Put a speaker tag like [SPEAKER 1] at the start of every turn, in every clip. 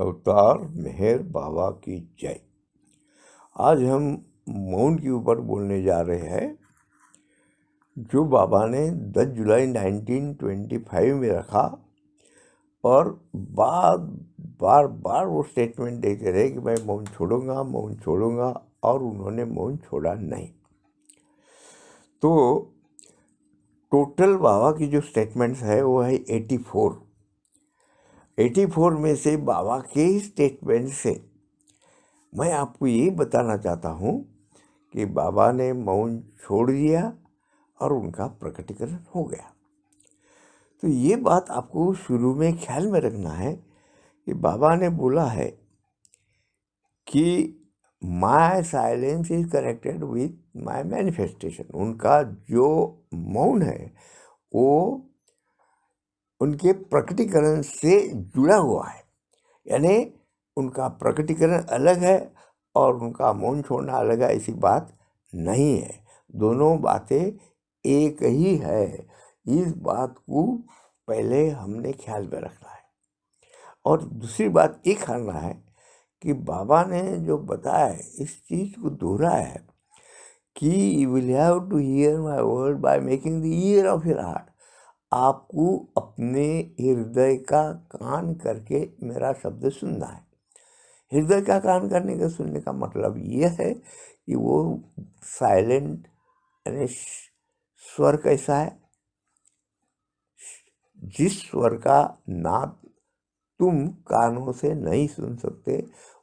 [SPEAKER 1] अवतार मेहर बाबा की जय। आज हम मौन के ऊपर बोलने जा रहे हैं, जो बाबा ने 10 जुलाई 1925 में रखा और बार बार वो स्टेटमेंट देते रहे कि मैं मौन छोड़ूंगा, और उन्होंने मौन छोड़ा नहीं। तो टोटल बाबा की जो स्टेटमेंट्स है वो है 84 में से बाबा के स्टेटमेंट से मैं आपको ये बताना चाहता हूँ कि बाबा ने मौन छोड़ दिया और उनका प्रकटीकरण हो गया। तो ये बात आपको शुरू में ख्याल में रखना है कि बाबा ने बोला है कि my silence is connected with my manifestation. उनका जो मौन है वो उनके प्रकटीकरण से जुड़ा हुआ है, यानी उनका प्रकटीकरण अलग है और उनका मौन छोड़ना अलग है, ऐसी बात नहीं है। दोनों बातें एक ही है। इस बात को पहले हमने ख्याल में रखना है। और दूसरी बात ये करना है कि बाबा ने जो बताया है, इस चीज़ को दोहराया है कि you will have to hear my word by making the ear of your heart. आपको अपने हृदय का कान करके मेरा शब्द सुनना है। हृदय का कान करने का सुनने का मतलब यह है कि वो साइलेंट, यानी स्वर कैसा है, जिस स्वर का नाद तुम कानों से नहीं सुन सकते,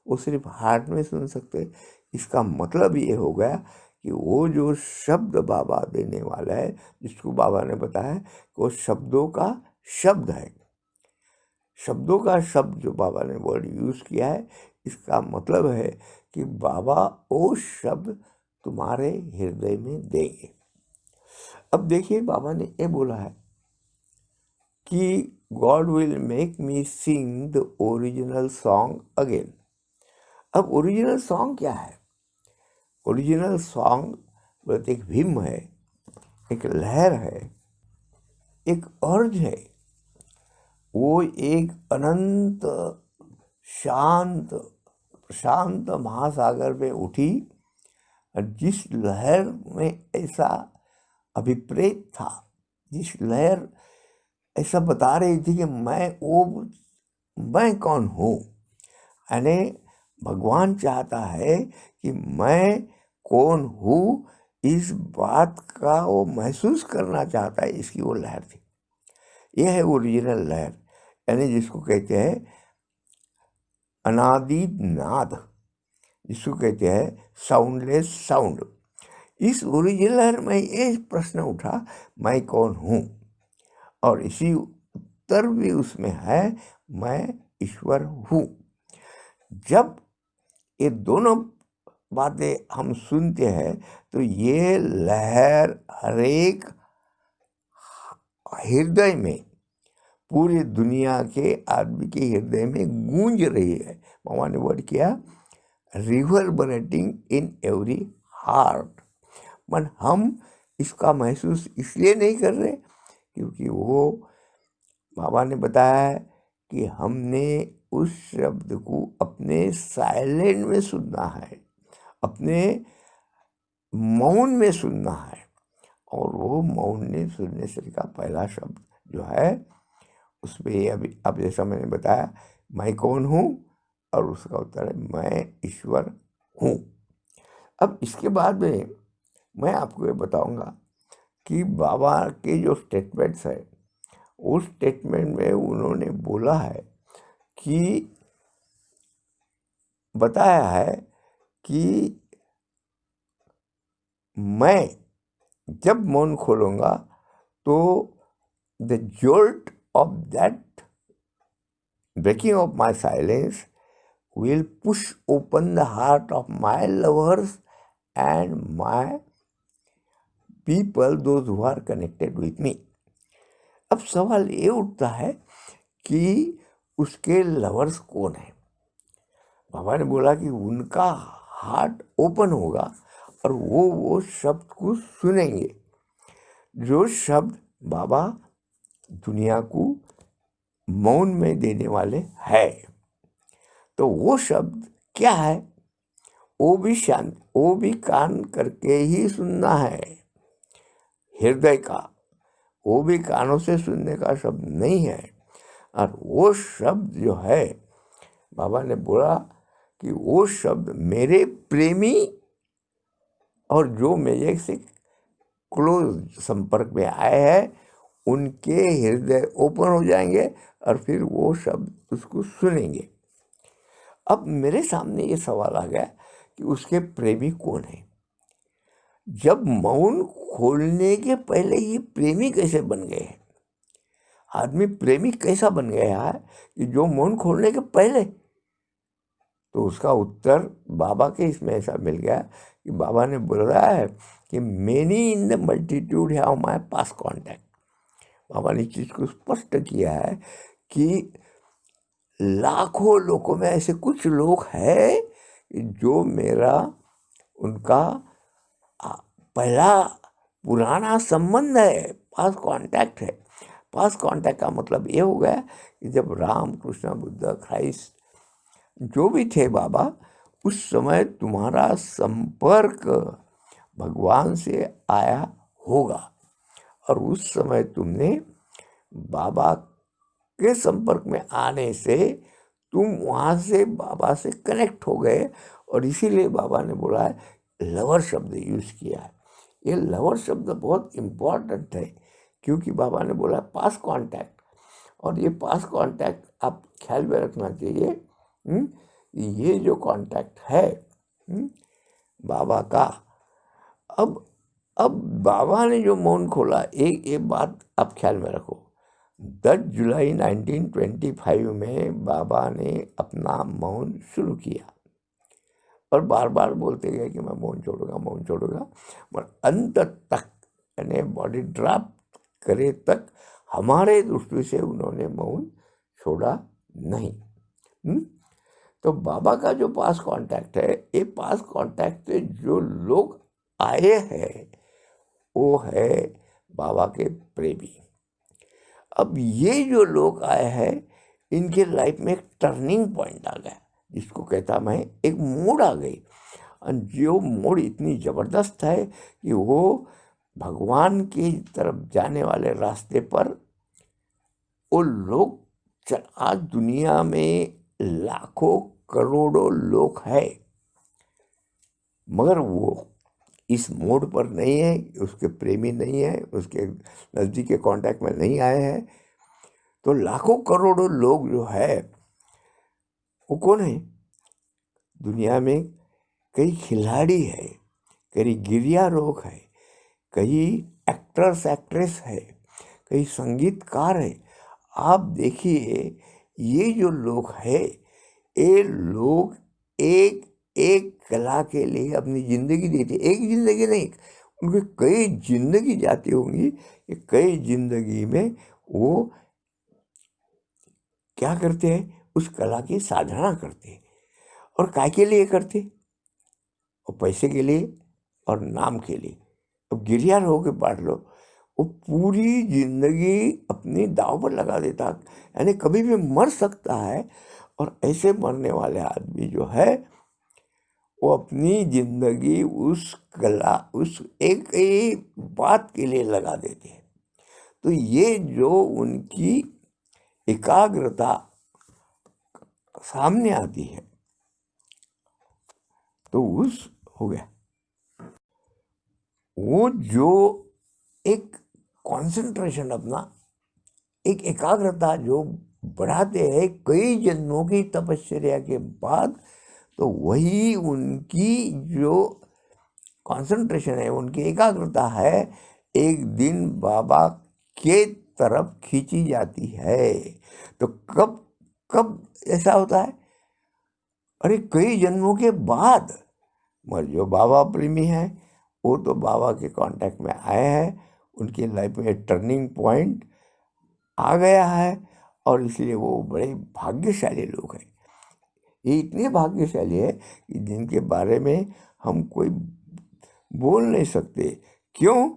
[SPEAKER 1] वो सिर्फ हार्ट में सुन सकते। इसका मतलब ये हो गया कि वो जो शब्द बाबा देने वाला है, जिसको बाबा ने बताया कि वो शब्दों का शब्द है। शब्दों का शब्द जो बाबा ने वर्ड यूज़ किया है, इसका मतलब है कि बाबा वो शब्द तुम्हारे हृदय में देंगे। अब देखिए, बाबा ने ये बोला है कि God will make me sing the original song again. अब ओरिजिनल सॉन्ग क्या है? ओरिजिनल सॉन्ग एक विम है, एक लहर है, एक अर्ज है। वो एक अनंत शांत शांत महासागर में उठी, और जिस लहर में ऐसा अभिप्रेत था, जिस लहर ऐसा बता रही थी कि मैं कौन हूँ, यानी भगवान चाहता है कि मैं कौन हूँ, इस बात का वो महसूस करना चाहता है। इसकी वो लहर थी। यह है ओरिजिनल लहर, यानी जिसको कहते हैं अनादि नाद, जिसको कहते हैं साउंडलेस साउंड। इस ओरिजिनल लहर में ये प्रश्न उठा, मैं कौन हूँ, और इसी उत्तर भी उसमें है, मैं ईश्वर हूँ। जब ये दोनों बातें हम सुनते हैं तो ये लहर हरेक हृदय में, पूरी दुनिया के आदमी के हृदय में गूंज रही है। बाबा ने वर्ड किया रिवर्बरेटिंग इन एवरी हार्ट। पर हम इसका महसूस इसलिए नहीं कर रहे क्योंकि वो बाबा ने बताया है कि हमने उस शब्द को अपने साइलेंट में सुनना है, अपने मौन में सुनना है। और वो मौन ने सुनने से का पहला शब्द जो है, उसमें अभी अब जैसा मैंने बताया, मैं कौन हूँ, और उसका उत्तर है मैं ईश्वर हूँ। अब इसके बाद में मैं आपको ये बताऊंगा कि बाबा के जो स्टेटमेंट्स है, उस स्टेटमेंट में उन्होंने बोला है कि बताया है कि मैं जब मौन खोलूंगा तो the jolt of that breaking of my silence will push open the heart of my lovers and my people, those who are connected with me. अब सवाल ये उठता है कि उसके लवर्स कौन है। बाबा ने बोला कि उनका हार्ट ओपन होगा और वो शब्द को सुनेंगे, जो शब्द बाबा दुनिया को मौन में देने वाले हैं। तो वो शब्द क्या है? वो भी शांत, वो भी कान करके ही सुनना है, हृदय का, वो भी कानों से सुनने का शब्द नहीं है। और वो शब्द जो है, बाबा ने बोला कि वो शब्द मेरे प्रेमी और जो मेरे से क्लोज संपर्क में आए हैं उनके हृदय ओपन हो जाएंगे और फिर वो शब्द उसको सुनेंगे। अब मेरे सामने ये सवाल आ गया कि उसके प्रेमी कौन है? जब मौन खोलने के पहले ये प्रेमी कैसे बन गए हैं? आदमी प्रेमी कैसा बन गया है कि जो मौन खोलने के पहले? तो उसका उत्तर बाबा के इसमें ऐसा मिल गया कि बाबा ने बोला है कि many in the multitude have my pass contact. बाबा ने इस चीज़ को स्पष्ट किया है कि लाखों लोगों में ऐसे कुछ लोग हैं जो मेरा उनका पहला पुराना संबंध है, पास कांटेक्ट है। पास कांटेक्ट का मतलब ये हो गया कि जब राम, कृष्ण, बुद्ध, क्राइस्ट जो भी थे बाबा, उस समय तुम्हारा संपर्क भगवान से आया होगा और उस समय तुमने बाबा के संपर्क में आने से तुम वहाँ से बाबा से कनेक्ट हो गए। और इसीलिए बाबा ने बोला है, लवर शब्द यूज़ किया है। ये लवर शब्द बहुत इम्पोर्टेंट है क्योंकि बाबा ने बोला पास कांटेक्ट, और ये पास कांटेक्ट आप ख्याल में रखना चाहिए। ये जो कांटेक्ट है बाबा का, अब बाबा ने जो मौन खोला, एक बात आप ख्याल में रखो, 10 जुलाई 1925 में बाबा ने अपना मौन शुरू किया और बार बार बोलते गए कि मैं मौन छोड़ूंगा, मौन छोड़ूंगा, पर अंत तक यानी बॉडी ड्रॉप करे तक हमारे दृष्टि से उन्होंने मौन छोड़ा नहीं। तो बाबा का जो पास कांटेक्ट है, ये पास कांटेक्ट से जो लोग आए हैं वो है बाबा के प्रेमी। अब ये जो लोग आए हैं इनके लाइफ में एक टर्निंग पॉइंट आ गया, जिसको कहता मैं एक मोड़ आ गई। और जो मोड़ इतनी ज़बरदस्त है कि वो भगवान की तरफ जाने वाले रास्ते पर वो लोग आज दुनिया में लाखों करोड़ों लोग हैं, मगर वो इस मोड़ पर नहीं है, उसके प्रेमी नहीं है, उसके नज़दीक के कांटेक्ट में नहीं आए हैं। तो लाखों करोड़ों लोग जो है वो कौन है? दुनिया में कई खिलाड़ी है, कई गिरयारोग है, कई एक्टर्स एक्ट्रेस है, कई संगीतकार है। आप देखिए ये जो लोग हैं, ये लोग एक एक कला के लिए अपनी ज़िंदगी देते। एक ज़िंदगी नहीं, उनकी कई ज़िंदगी जाती होंगी। कई ज़िंदगी में वो क्या करते हैं? उस कला की साधना करते हैं। और काय के लिए करते? और पैसे के लिए और नाम के लिए। अब गिरयार हो के बांट लो, वो पूरी जिंदगी अपनी दाव पर लगा देता, यानी कभी भी मर सकता है। और ऐसे मरने वाले आदमी जो है वो अपनी जिंदगी उस कला, उस एक एक बात के लिए लगा देते हैं। तो ये जो उनकी एकाग्रता सामने आती है तो उस हो गया, वो जो एक कंसंट्रेशन अपना, एक एकाग्रता जो बढ़ाते हैं कई जन्मों की तपस्या के बाद, तो वही उनकी जो कंसंट्रेशन है, उनकी एकाग्रता है, एक दिन बाबा के तरफ खींची जाती है। तो कब कब ऐसा होता है? अरे कई जन्मों के बाद। मगर जो बाबा प्रेमी है वो तो बाबा के कांटेक्ट में आए हैं, उनकी लाइफ में टर्निंग पॉइंट आ गया है और इसलिए वो बड़े भाग्यशाली लोग हैं। ये इतने भाग्यशाली है कि जिनके बारे में हम कोई बोल नहीं सकते। क्यों?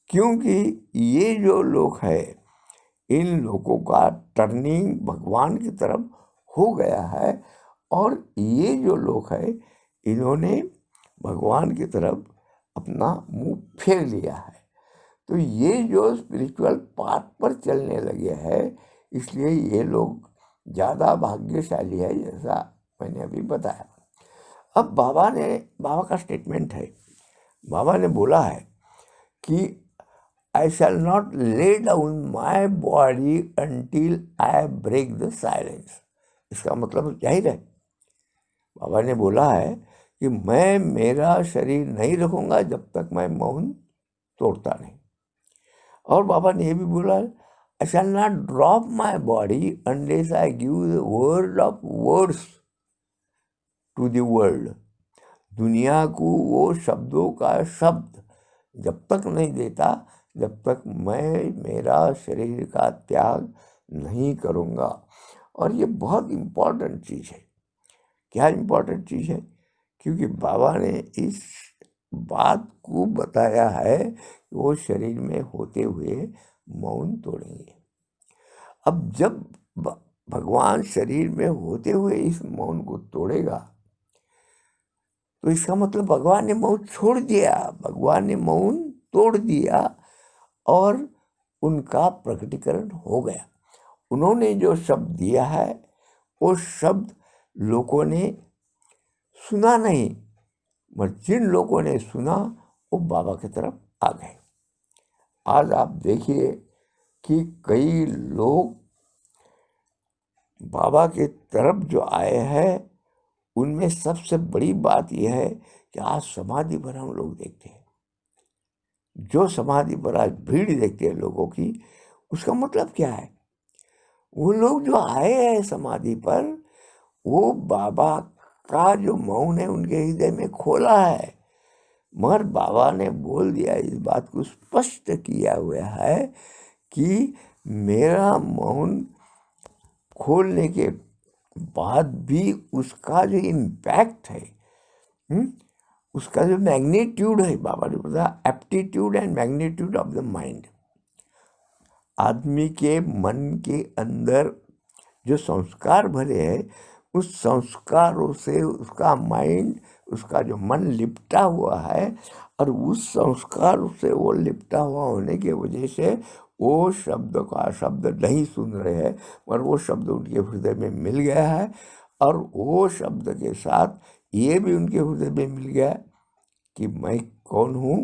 [SPEAKER 1] क्योंकि ये जो लोग हैं, इन लोगों का टर्निंग भगवान की तरफ हो गया है और ये जो लोग हैं इन्होंने भगवान की तरफ अपना मुंह फेर लिया है। तो ये जो स्पिरिचुअल पाथ पर चलने लगे हैं, इसलिए ये लोग ज़्यादा भाग्यशाली है, जैसा मैंने अभी बताया। अब बाबा का स्टेटमेंट है, बाबा ने बोला है कि I shall not lay down my body until I break the silence. इसका मतलब जाहिर है, बाबा ने बोला है कि मैं मेरा शरीर नहीं रखूँगा जब तक मैं मौन तोड़ता नहीं। और बाबा ने ये भी बोला, I shall not drop my body unless I give the word of words to the world. दुनिया को वो शब्दों का शब्द जब तक नहीं देता, जब तक मैं मेरा शरीर का त्याग नहीं करूँगा। और ये बहुत इम्पोर्टेंट चीज़ है। क्या इम्पोर्टेंट चीज़ है? क्योंकि बाबा ने इस बात को बताया है कि वो शरीर में होते हुए मौन तोड़ेंगे। अब जब भगवान शरीर में होते हुए इस मौन को तोड़ेगा, तो इसका मतलब भगवान ने मौन छोड़ दिया, भगवान ने मौन तोड़ दिया और उनका प्रकटीकरण हो गया। उन्होंने जो शब्द दिया है वो शब्द लोगों ने सुना नहीं, पर जिन लोगों ने सुना वो बाबा की तरफ आ गए। आज आप देखिए कि कई लोग बाबा की तरफ जो आए हैं, उनमें सबसे बड़ी बात यह है कि आज समाधि पर हम लोग देखते हैं, जो समाधि पर आज भीड़ देखते हैं लोगों की, उसका मतलब क्या है? वो लोग जो आए हैं समाधि पर, वो बाबा का जो मौन है उनके हृदय में खोला है। मगर बाबा ने बोल दिया, इस बात को स्पष्ट किया हुआ है कि मेरा मौन खोलने के बाद भी उसका जो इम्पैक्ट है, उसका जो मैग्नीट्यूड है, बाबा ने बताया aptitude and magnitude of the mind. आदमी के मन के अंदर जो संस्कार भरे हैं, उस संस्कारों से उसका माइंड, उसका जो मन लिपटा हुआ है, और उस संस्कार से वो लिपटा हुआ होने की वजह से वो शब्द का शब्द नहीं सुन रहे हैं, पर वो शब्द उनके हृदय में मिल गया है। और वो शब्द के साथ ये भी उनके हृदय में मिल गया कि मैं कौन हूँ,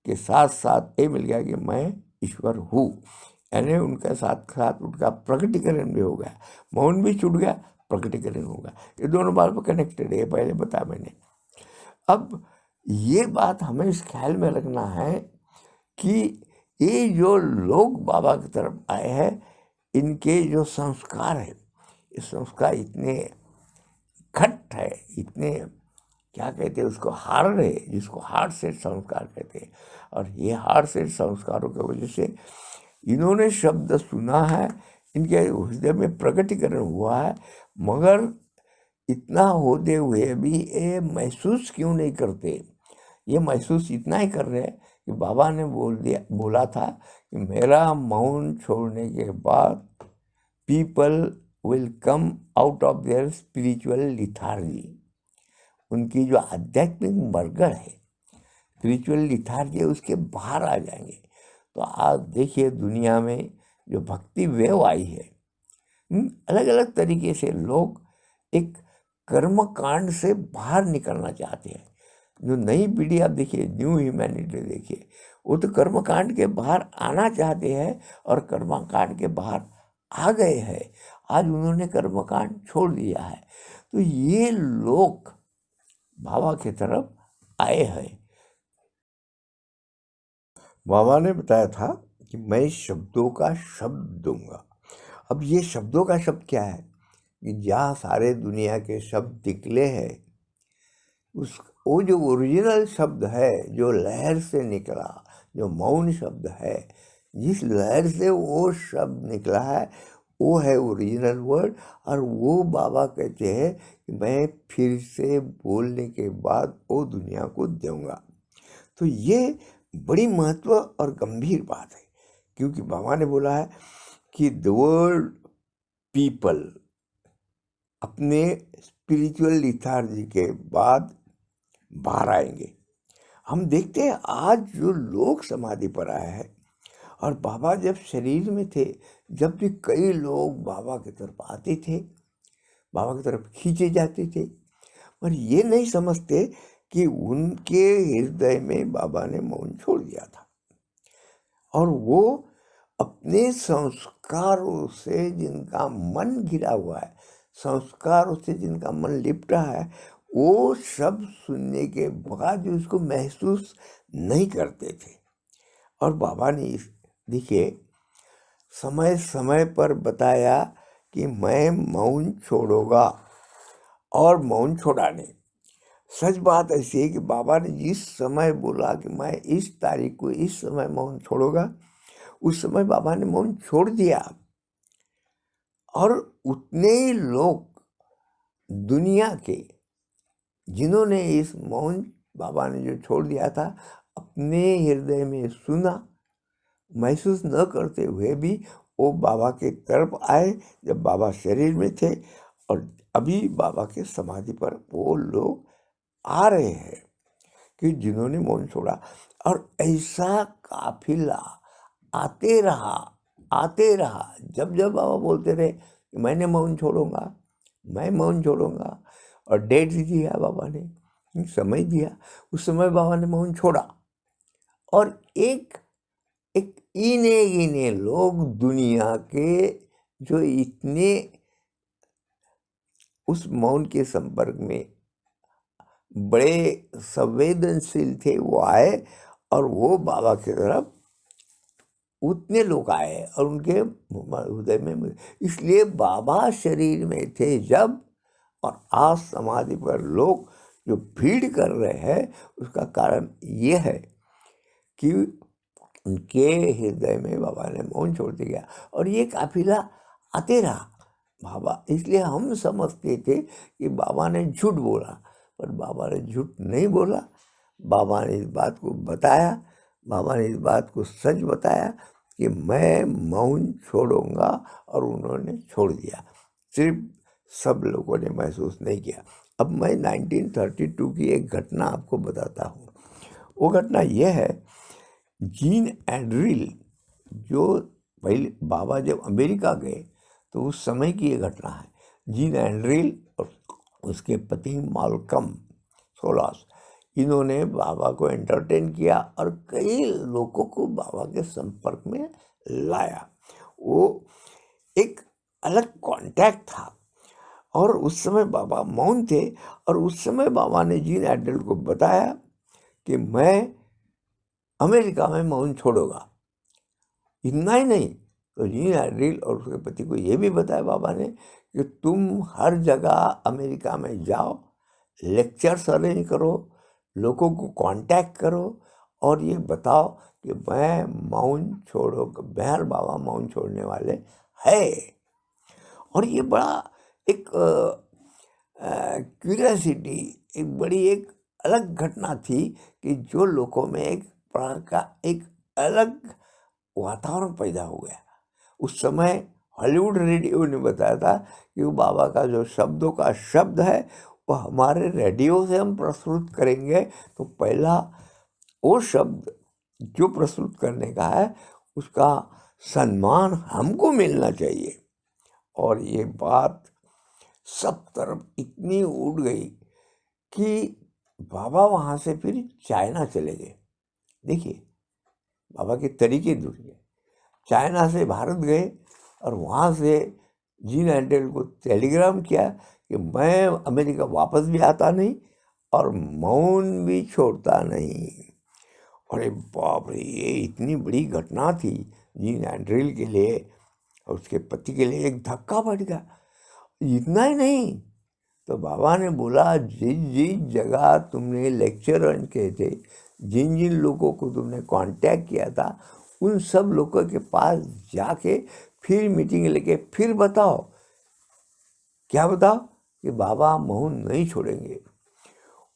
[SPEAKER 1] के साथ साथ ये मिल गया कि मैं ईश्वर हूँ। यानी उनके साथ साथ उनका प्रकटीकरण भी हो गया, मौन भी छूट गया, प्रकटीकरण होगा। ये दोनों बात पर कनेक्टेड है, पहले बताया मैंने। अब ये बात हमें इस ख्याल में रखना है कि ये जो लोग बाबा की तरफ आए हैं, इनके जो संस्कार है, ये संस्कार इतने खट है, इतने क्या कहते हैं उसको, हार्ड है, जिसको हार्ड सेट संस्कार कहते हैं। और ये हार्ड सेट संस्कारों की वजह से इन्होंने शब्द सुना है, इनके हृदय में प्रकटीकरण हुआ है, मगर इतना होते हुए भी ये महसूस क्यों नहीं करते? ये महसूस इतना ही कर रहे हैं कि बाबा ने बोला था कि मेरा मौन छोड़ने के बाद people will come out of their spiritual lethargy. उनकी जो आध्यात्मिक मरगड़ है, स्पिरिचुअल लिथार्जी, उसके बाहर आ जाएंगे। तो आज देखिए दुनिया में जो भक्ति वेव आई है, अलग अलग तरीके से लोग एक कर्म कांड से बाहर निकलना चाहते हैं। जो नई पीढ़ी आप देखिए, न्यू ह्यूमैनिटी देखिए, वो तो कर्म कांड के बाहर आना चाहते हैं और कर्म कांड के बाहर आ गए हैं। आज उन्होंने कर्म कांड छोड़ दिया है। तो ये लोग बाबा की तरफ आए हैं। बाबा ने बताया था कि मैं शब्दों का शब्द दूंगा। अब ये शब्दों का शब्द क्या है? कि जहाँ सारे दुनिया के शब्द निकले हैं, वो जो ओरिजिनल शब्द है, जो लहर से निकला, जो मौन शब्द है, जिस लहर से वो शब्द निकला है, वो है ओरिजिनल वर्ड। और वो बाबा कहते हैं कि मैं फिर से बोलने के बाद वो दुनिया को दूंगा। तो ये बड़ी महत्व और गंभीर बात है, क्योंकि बाबा ने बोला है कि द वर्ड पीपल अपने स्पिरिचुअल लिथार्जी के बाद बाहर आएंगे। हम देखते हैं आज जो लोग समाधि पर आए हैं, और बाबा जब शरीर में थे, जब भी कई लोग बाबा की तरफ आते थे, बाबा की तरफ खींचे जाते थे, पर ये नहीं समझते कि उनके हृदय में बाबा ने मौन छोड़ दिया था, और वो अपने संस्कारों से जिनका मन घिरा हुआ है, संस्कारों से जिनका मन लिपटा है, वो सब सुनने के बाद भी उसको महसूस नहीं करते थे। और बाबा ने देखिए समय समय पर बताया कि मैं मौन छोड़ूंगा, और मौन छोड़ा नहीं। सच बात ऐसी है कि बाबा ने जिस समय बोला कि मैं इस तारीख को इस समय मौन छोड़ूंगा, उस समय बाबा ने मौन छोड़ दिया। और उतने ही लोग दुनिया के जिन्होंने इस मौन बाबा ने जो छोड़ दिया था अपने हृदय में सुना, महसूस न करते हुए भी वो बाबा के तरफ आए जब बाबा शरीर में थे, और अभी बाबा के समाधि पर वो लोग आ रहे हैं कि जिन्होंने मौन छोड़ा। और ऐसा काफिला आते रहा। जब जब बाबा बोलते रहे कि मैंने मौन छोड़ूंगा, मैं मौन छोड़ूंगा, और डेट दिया बाबा ने, समय दिया, उस समय बाबा ने मौन छोड़ा। और एक एक इने लोग दुनिया के जो इतने उस मौन के संपर्क में बड़े संवेदनशील थे, वो आए, और वो बाबा की तरफ उतने लोग आए और उनके हृदय में, इसलिए बाबा शरीर में थे जब, और आज समाधि पर लोग जो भीड़ कर रहे हैं, उसका कारण ये है कि उनके हृदय में बाबा ने मौन छोड़ दिया। और ये काफिला आते रहा बाबा, इसलिए हम समझते थे कि बाबा ने झूठ बोला, पर बाबा ने झूठ नहीं बोला। बाबा ने इस बात को बताया, बाबा ने इस बात को सच बताया कि मैं मौन छोड़ूंगा, और उन्होंने छोड़ दिया। सिर्फ सब लोगों ने महसूस नहीं किया। अब मैं 1932 की एक घटना आपको बताता हूँ। वो घटना यह है, जीन एंड्रिल, जो पहले बाबा जब अमेरिका गए तो उस समय की ये घटना है। जीन एंड्रिल और उसके पति मालकम सोलास, इन्होंने बाबा को एंटरटेन किया और कई लोगों को बाबा के संपर्क में लाया। वो एक अलग कांटेक्ट था, और उस समय बाबा मौन थे, और उस समय बाबा ने जीन एंड्रिल को बताया कि मैं अमेरिका में मौन छोड़ूंगा। इतना ही नहीं, तो जीन एंड्रिल और उसके पति को ये भी बताया बाबा ने कि तुम हर जगह अमेरिका में जाओ, लेक्चर्स अरेंज करो, लोगों को कांटेक्ट करो, और ये बताओ कि मैं मौन छोड़ो, मेहर बाबा मौन छोड़ने वाले है। और ये बड़ा एक क्यूरियोसिटी, एक बड़ी एक अलग घटना थी कि जो लोगों में एक प्रकार का एक अलग वातावरण पैदा हो गया। उस समय हॉलीवुड रेडियो ने बताया था कि वो बाबा का जो शब्दों का शब्द है वो हमारे रेडियो से हम प्रस्तुत करेंगे, तो पहला वो शब्द जो प्रस्तुत करने का है उसका सम्मान हमको मिलना चाहिए। और ये बात सब तरफ इतनी उड़ गई कि बाबा वहाँ से फिर चाइना चले गए। देखिए बाबा के तरीके दूसरे, चाइना से भारत गए, और वहाँ से जीन एंड्रिल को टेलीग्राम किया कि मैं अमेरिका वापस भी आता नहीं और मौन भी छोड़ता नहीं। अरे बाप रे, ये इतनी बड़ी घटना थी जीन एंड्रिल के लिए, और उसके पति के लिए एक धक्का पड़ गया। इतना ही नहीं, तो बाबा ने बोला जिस जिस जगह तुमने लेक्चर रन किए थे, जिन जिन लोगों को तुमने कांटेक्ट किया था, उन सब लोगों के पास जाके फिर मीटिंग लेके फिर बताओ। क्या बताओ? कि बाबा मौन नहीं छोड़ेंगे।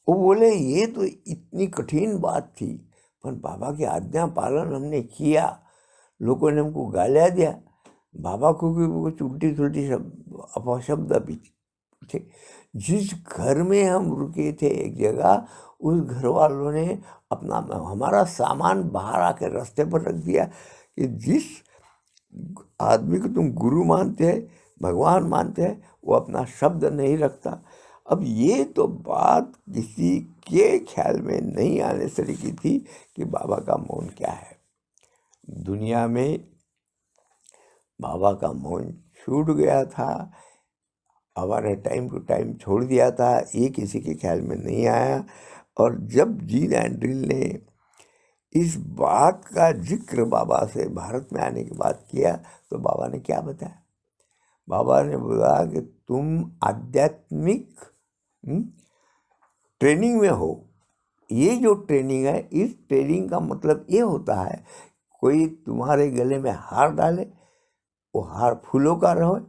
[SPEAKER 1] वो बोले ये तो इतनी कठिन बात थी, पर बाबा की आज्ञा पालन हमने किया। लोगों ने हमको गालियाँ दिया, बाबा को भी कुछ उल्टी सुल्टी शब्द अपशब्द भी ठीक, जिस घर में हम रुके थे एक जगह, उस घर वालों ने अपना हमारा सामान बाहर आके रास्ते पर रख दिया कि जिस आदमी को तुम गुरु मानते हैं, भगवान मानते हैं, वो अपना शब्द नहीं रखता। अब ये तो बात किसी के ख्याल में नहीं आने की थी कि बाबा का मौन क्या है। दुनिया में बाबा का मौन छूट गया था, बाबा ने टाइम टू टाइम छोड़ दिया था, ये किसी के ख्याल में नहीं आया। और जब जीन एंड्रिल ने इस बात का जिक्र बाबा से भारत में आने के बाद किया, तो बाबा ने क्या बताया? बाबा ने बोला कि तुम आध्यात्मिक ट्रेनिंग में हो। ये जो ट्रेनिंग है, इस ट्रेनिंग का मतलब ये होता है, कोई तुम्हारे गले में हार डाले, वो हार फूलों का रहे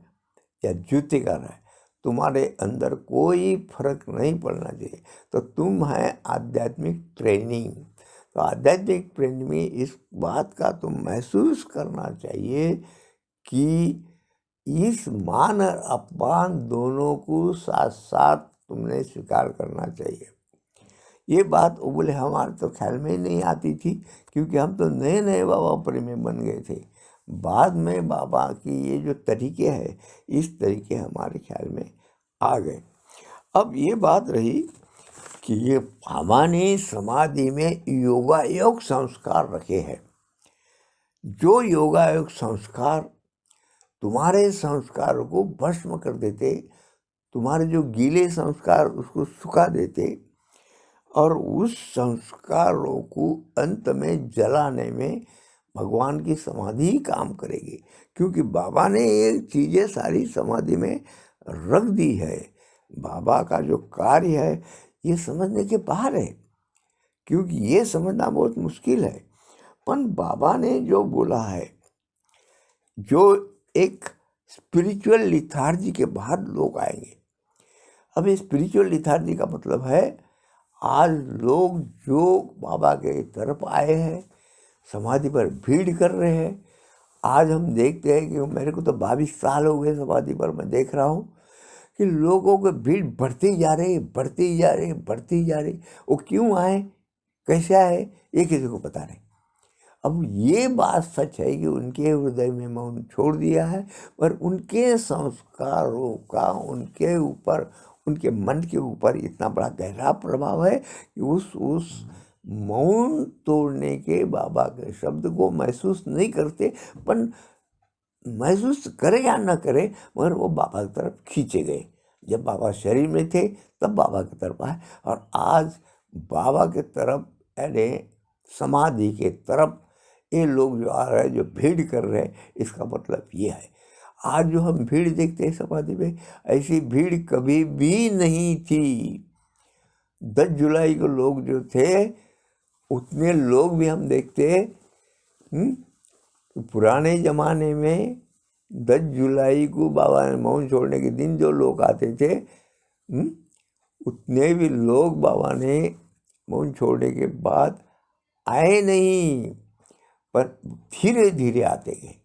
[SPEAKER 1] या जूते का रहे, तुम्हारे अंदर कोई फर्क नहीं पड़ना चाहिए। तो तुम है आध्यात्मिक ट्रेनिंग। तो आध्यात्मिक ट्रेनिंग में इस बात का तुम महसूस करना चाहिए कि इस मान और अपमान दोनों को साथ साथ तुमने स्वीकार करना चाहिए। ये बात वो बोले हमारे तो ख्याल में ही नहीं आती थी, क्योंकि हम तो नए नए बाबा प्रेमी बन गए थे। बाद में बाबा की ये जो तरीके हैं, इस तरीके हमारे ख्याल में आ गए। अब ये बात रही कि ये बाबा ने समाधि में योगायोग संस्कार रखे हैं। जो योगायोग संस्कार तुम्हारे संस्कारों को भस्म कर देते, तुम्हारे जो गीले संस्कार उसको सुखा देते, और उस संस्कारों को अंत में जलाने में भगवान की समाधि ही काम करेगी, क्योंकि बाबा ने ये चीज़ें सारी समाधि में रख दी है। बाबा का जो कार्य है ये समझने के बाहर है, क्योंकि ये समझना बहुत मुश्किल है। पर बाबा ने जो बोला है, जो एक स्पिरिचुअल लिथार्जी के बाहर लोग आएंगे। अब ये स्पिरिचुअल लिथार्जी का मतलब है, आज लोग जो बाबा के तरफ आए हैं, समाधि पर भीड़ कर रहे हैं। आज हम देखते हैं कि मेरे को तो 22 साल हो गए समाधि पर, मैं देख रहा हूँ कि लोगों की भीड़ बढ़ती जा रही, बढ़ती जा रही, बढ़ती जा रही। वो क्यों आए, कैसे आए, ये किसी को पता नहीं। अब ये बात सच है कि उनके हृदय में मौन छोड़ दिया है, पर उनके संस्कारों का उनके ऊपर, उनके मन के ऊपर इतना बड़ा गहरा प्रभाव है कि उस मौन तोड़ने के बाबा के शब्द को महसूस नहीं करते, पर महसूस करे या न करे, मगर वो बाबा की तरफ खींचे गए। जब बाबा शरीर में थे तब बाबा की तरफ आए, और आज बाबा के तरफ यानी समाधि के तरफ ये लोग जो आ रहे हैं, जो भीड़ कर रहे हैं, इसका मतलब ये है। आज जो हम भीड़ देखते हैं समाधि में, ऐसी भीड़ कभी भी नहीं थी। 10 जुलाई को लोग जो थे, उतने लोग भी हम देखते हैं। पुराने ज़माने में 10 जुलाई को बाबा ने मौन छोड़ने के दिन जो लोग आते थे, उतने भी लोग बाबा ने मौन छोड़ने के बाद आए नहीं, पर धीरे धीरे आते गए।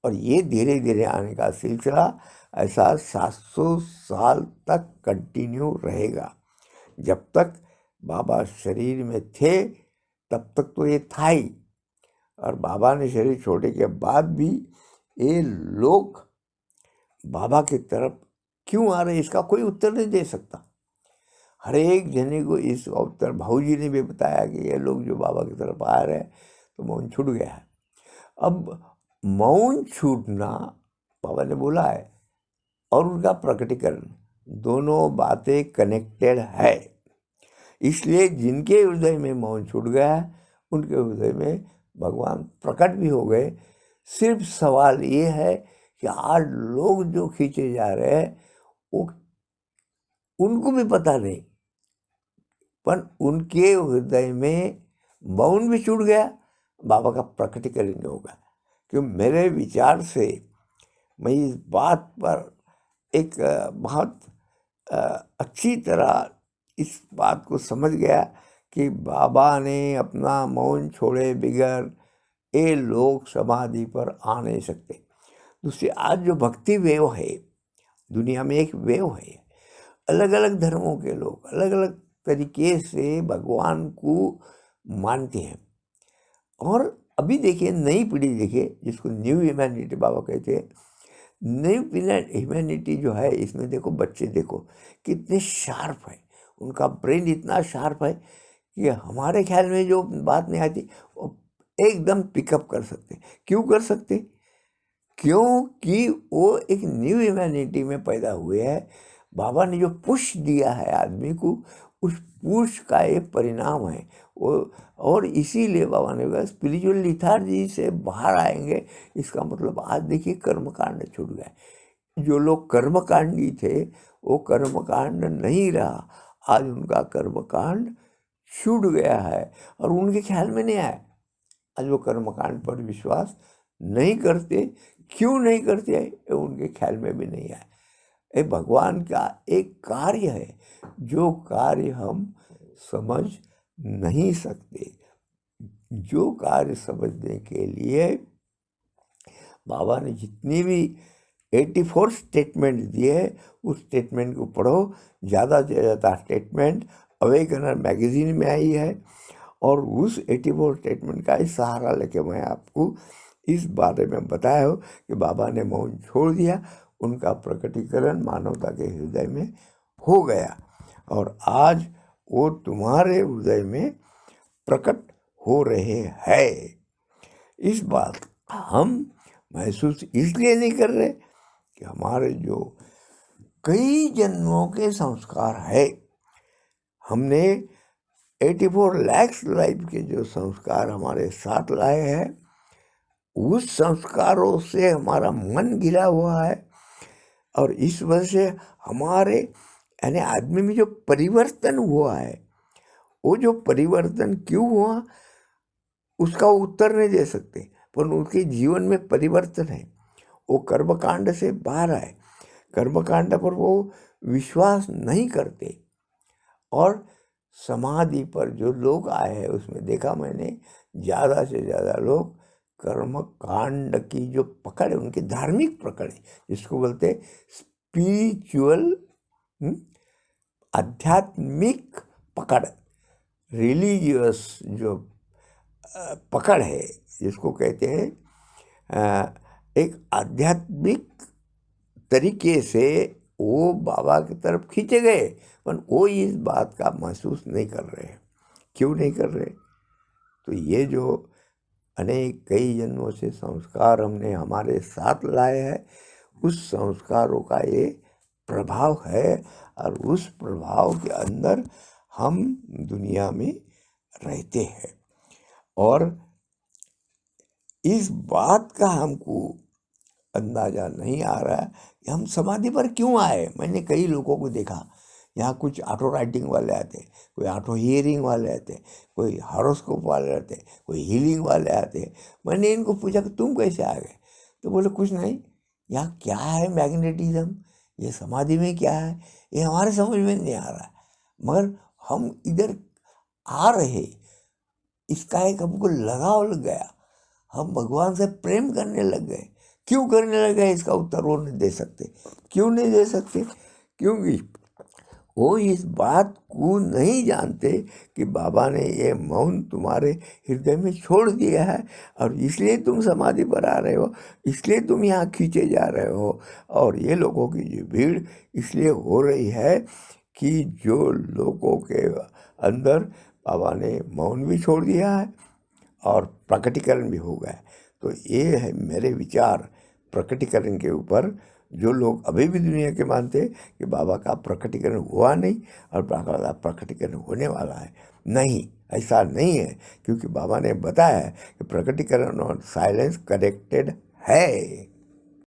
[SPEAKER 1] और ये धीरे धीरे आने का सिलसिला ऐसा 700 साल तक कंटिन्यू रहेगा। जब तक बाबा शरीर में थे तब तक तो ये था ही, और बाबा ने शरीर छोड़ने के बाद भी ये लोग बाबा की तरफ क्यों आ रहे, इसका कोई उत्तर नहीं दे सकता। हर एक जने को इस उत्तर, भाऊजी ने भी बताया कि ये लोग जो बाबा की तरफ आ रहे हैं, तो मौन छूट गया है। अब मौन छूटना बाबा ने बोला है, और उनका प्रकटीकरण, दोनों बातें कनेक्टेड है। इसलिए जिनके हृदय में मौन छूट गया है, उनके हृदय में भगवान प्रकट भी हो गए। सिर्फ सवाल ये है कि आज लोग जो खींचे जा रहे हैं, वो उनको भी पता नहीं, पर उनके हृदय में मौन भी छूट गया, बाबा का प्रकटीकरण होगा। क्यों, मेरे विचार से मैं इस बात पर एक बहुत अच्छी तरह इस बात को समझ गया कि बाबा ने अपना मौन छोड़े बिगैर ये लोग समाधि पर आ नहीं सकते। दूसरी, आज जो भक्ति वेव है, दुनिया में एक वेव है, अलग अलग धर्मों के लोग अलग अलग तरीके से भगवान को मानते हैं। और अभी देखिए नई पीढ़ी, देखिए जिसको न्यू ह्यूमैनिटी बाबा कहते हैं, न्यू ह्यूमैनिटी जो है, इसमें देखो बच्चे देखो कितने शार्प है, उनका ब्रेन इतना शार्प है कि हमारे ख्याल में जो बात नहीं आती वो एकदम पिकअप कर सकते। क्यों कर सकते? क्योंकि वो एक न्यू ह्यूमैनिटी में पैदा हुए हैं। बाबा ने जो पुश दिया है आदमी को, उस पुश का एक परिणाम है वो। और इसीलिए बाबा ने कहा स्पिरिचुअल लिथार्जी से बाहर आएंगे। इसका मतलब आज देखिए कर्मकांड छूट गए। जो लोग कर्मकांडी थे वो कर्मकांड नहीं रहा, आज उनका कर्मकांड छूट गया है और उनके ख्याल में नहीं आया। आज वो कर्मकांड पर विश्वास नहीं करते। क्यों नहीं करते हैं ये उनके ख्याल में भी नहीं आया। ये भगवान का एक कार्य है जो कार्य हम समझ नहीं सकते। जो कार्य समझने के लिए बाबा ने जितनी भी 84 स्टेटमेंट दिए हैं, उस स्टेटमेंट को पढ़ो। ज़्यादा से ज़्यादा स्टेटमेंट अवेकनर मैगजीन में आई है और उस 84 स्टेटमेंट का ही सहारा लेके मैं आपको इस बारे में बताया हो कि बाबा ने मौन छोड़ दिया, उनका प्रकटीकरण मानवता के हृदय में हो गया और आज वो तुम्हारे हृदय में प्रकट हो रहे हैं। इस बात हम महसूस इसलिए नहीं कर रहे कि हमारे जो कई जन्मों के संस्कार है, हमने 84 लाख लाइफ के जो संस्कार हमारे साथ लाए हैं, उस संस्कारों से हमारा मन घिरा हुआ है और इस वजह से हमारे यानी आदमी में जो परिवर्तन हुआ है, वो जो परिवर्तन क्यों हुआ उसका उत्तर नहीं दे सकते, पर उनके जीवन में परिवर्तन है। वो कर्मकांड से बाहर आए, कर्मकांड पर वो विश्वास नहीं करते। और समाधि पर जो लोग आए हैं उसमें देखा मैंने ज़्यादा से ज़्यादा लोग कर्म कांड की जो पकड़ है, उनकी धार्मिक पकड़ है, जिसको बोलते स्पिरिचुअल आध्यात्मिक पकड़, रिलीजियस जो पकड़ है, जिसको कहते हैं एक आध्यात्मिक तरीके से वो बाबा की तरफ खींचे गए, पर वो इस बात का महसूस नहीं कर रहे हैं। क्यों नहीं कर रहे? तो ये जो अनेक कई जन्मों से संस्कार हमने हमारे साथ लाए हैं, उस संस्कारों का ये प्रभाव है और उस प्रभाव के अंदर हम दुनिया में रहते हैं। और इस बात का हमको अंदाज़ा नहीं आ रहा है कि हम समाधि पर क्यों आए। मैंने कई लोगों को देखा, यहाँ कुछ ऑटो राइटिंग वाले आते, कोई ऑटो हियरिंग वाले आते, कोई हॉरोस्कोप वाले आते, कोई हीलिंग वाले आते। मैंने इनको पूछा कि तुम कैसे आ गए, तो बोले कुछ नहीं, यहाँ क्या है मैग्नेटिज्म, ये समाधि में क्या है, ये हमारे समझ में नहीं आ रहा है, मगर हम इधर आ रहे, इसका एक हमको लगाव लग गया, हम भगवान से प्रेम करने लग गए। क्यों करने लग गए इसका उत्तर वो नहीं दे सकते। क्यों नहीं दे सकते? क्योंकि वो इस बात को नहीं जानते कि बाबा ने ये मौन तुम्हारे हृदय में छोड़ दिया है और इसलिए तुम समाधि पर आ रहे हो, इसलिए तुम यहाँ खींचे जा रहे हो। और ये लोगों की जो भीड़ इसलिए हो रही है कि जो लोगों के अंदर बाबा ने मौन भी छोड़ दिया है और प्रकटीकरण भी हो गया। तो ये है मेरे विचार प्रकटीकरण के ऊपर। जो लोग अभी भी दुनिया के मानते हैं कि बाबा का प्रकटीकरण हुआ नहीं और बाबा का प्रकटीकरण होने वाला है, नहीं, ऐसा नहीं है। क्योंकि बाबा ने बताया है कि प्रकटीकरण और साइलेंस कनेक्टेड है।